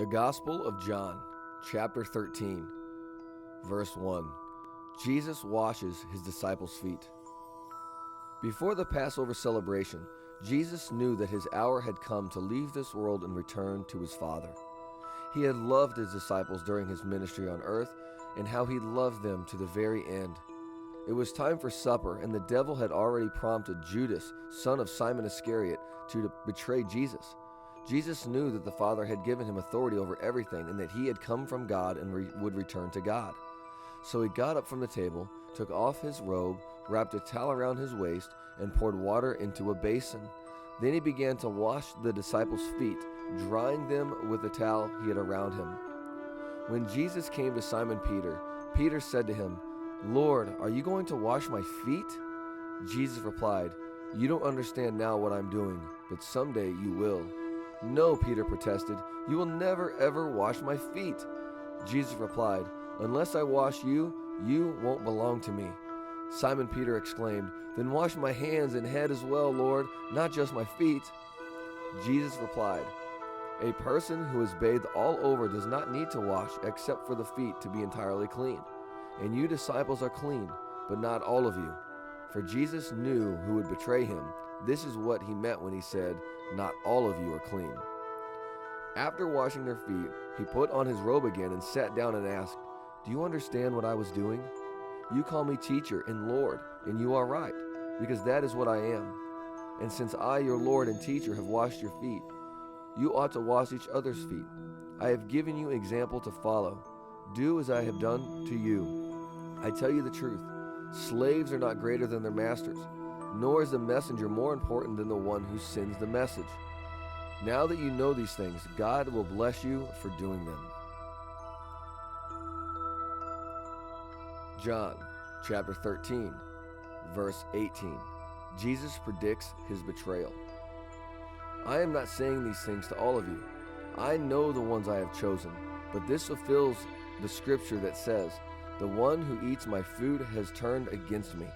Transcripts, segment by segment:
The Gospel of John, chapter 13, verse 1. Jesus washes his disciples' feet. Before the Passover celebration, Jesus knew that his hour had come to leave this world and return to his Father. He had loved his disciples during his ministry on earth, and how he loved them to the very end. It was time for supper, and the devil had already prompted Judas, son of Simon Iscariot, to betray Jesus. Jesus knew that the Father had given him authority over everything, and that he had come from God and would return to God. So he got up from the table, took off his robe, wrapped a towel around his waist, and poured water into a basin. Then he began to wash the disciples' feet, drying them with the towel he had around him. When Jesus came to Simon Peter, Peter said to him, "Lord, are you going to wash my feet?" Jesus replied, "You don't understand now what I'm doing, but someday you will." "No," Peter protested, "you will never ever wash my feet." Jesus replied, "Unless I wash you, you won't belong to me." Simon Peter exclaimed, "Then wash my hands and head as well, Lord, not just my feet." Jesus replied, "A person who is bathed all over does not need to wash except for the feet to be entirely clean. And you disciples are clean, but not all of you." For Jesus knew who would betray him. This is what he meant when he said, "Not all of you are clean." After washing their feet, he put on his robe again and sat down and asked, "Do you understand what I was doing? You call me teacher and Lord, and you are right, because that is what I am. And since I, your Lord and teacher, have washed your feet, you ought to wash each other's feet. I have given you an example to follow. Do as I have done to you. I tell you the truth, slaves are not greater than their masters, nor is the messenger more important than the one who sends the message. Now that you know these things, God will bless you for doing them." John chapter 13, verse 18. Jesus predicts his betrayal. "I am not saying these things to all of you. I know the ones I have chosen, but this fulfills the scripture that says, 'The one who eats my food has turned against me.'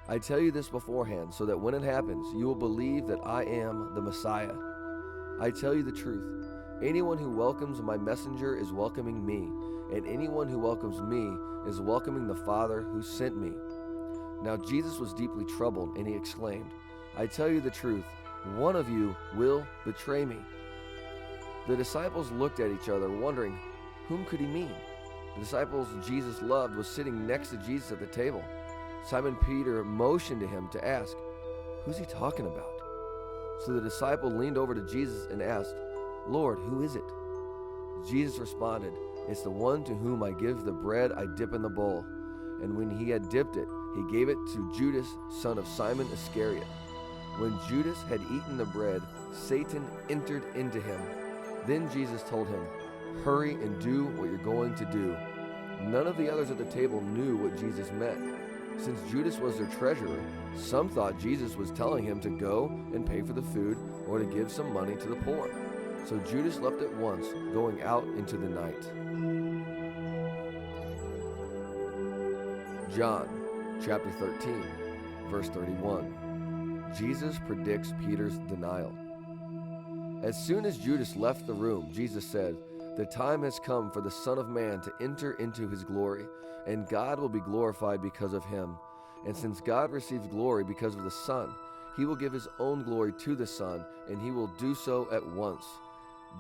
I tell you this beforehand, so that when it happens, you will believe that I am the Messiah. I tell you the truth. Anyone who welcomes my messenger is welcoming me, and anyone who welcomes me is welcoming the Father who sent me." Now Jesus was deeply troubled, and he exclaimed, "I tell you the truth, one of you will betray me." The disciples looked at each other, wondering, whom could he mean? The disciples Jesus loved was sitting next to Jesus at the table. Simon Peter motioned to him to ask, "Who's he talking about?" So the disciple leaned over to Jesus and asked, "Lord, who is it?" Jesus responded, "It's the one to whom I give the bread I dip in the bowl." And when he had dipped it, he gave it to Judas, son of Simon Iscariot. When Judas had eaten the bread, Satan entered into him. Then Jesus told him, "Hurry and do what you're going to do." None of the others at the table knew what Jesus meant. Since Judas was their treasurer, some thought Jesus was telling him to go and pay for the food or to give some money to the poor. So Judas left at once, going out into the night. John chapter 13, verse 31. Jesus predicts Peter's denial. As soon as Judas left the room, Jesus said, "The time has come for the Son of Man to enter into his glory, and God will be glorified because of him. And since God receives glory because of the Son, he will give his own glory to the Son, and he will do so at once.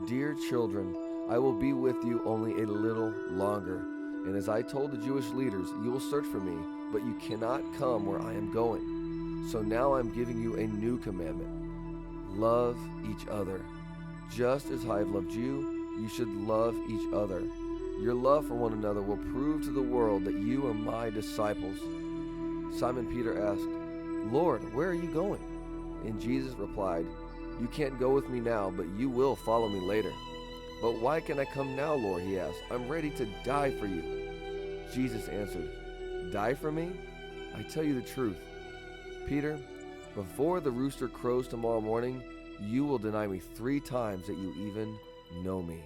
Dear children, I will be with you only a little longer. And as I told the Jewish leaders, you will search for me, but you cannot come where I am going. So now I am giving you a new commandment. Love each other. Just as I have loved you, you should love each other. Your love for one another will prove to the world that you are my disciples." Simon Peter asked, "Lord, where are you going?" And Jesus replied, "You can't go with me now, but you will follow me later." "But why can I come now, Lord?" he asked. "I'm ready to die for you." Jesus answered, "Die for me? I tell you the truth. Peter, before the rooster crows tomorrow morning, you will deny me 3 times that you even know me."